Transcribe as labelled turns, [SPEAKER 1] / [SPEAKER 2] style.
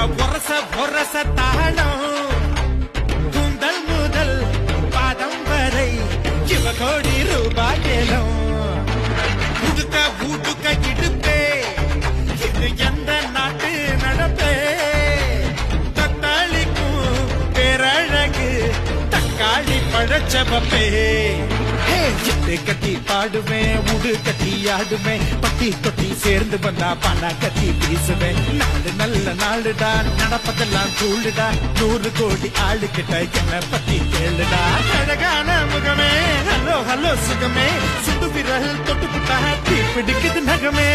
[SPEAKER 1] பொரச தாளம் கூந்தல் முதல் பாதம் வரை சிவகோடி ரூபாய் ஏலம் உடுக்க இடுப்பே இது எந்த நாட்டு நடப்பே தத்தாளிக்கும் பேரழகு தக்காளி பழச்சவப்பே சிட்டு கட்டி பாடுவேன் உடு கட்டி ஆடுவேன் பட்டி தொட்டி சேர்ந்து வந்தா பண கட்டி வீசுவேன் நாடு நல்ல நாடுடா நடப்பதெல்லாம் கூடுடா 100 கோடி ஆளு கிட்ட என்ன பத்தி கேளுடா அழகான முகமே ஹலோ சுகமே சுண்டு விரல் தொட்டு புட்டா தீ பிடிக்குது நகமே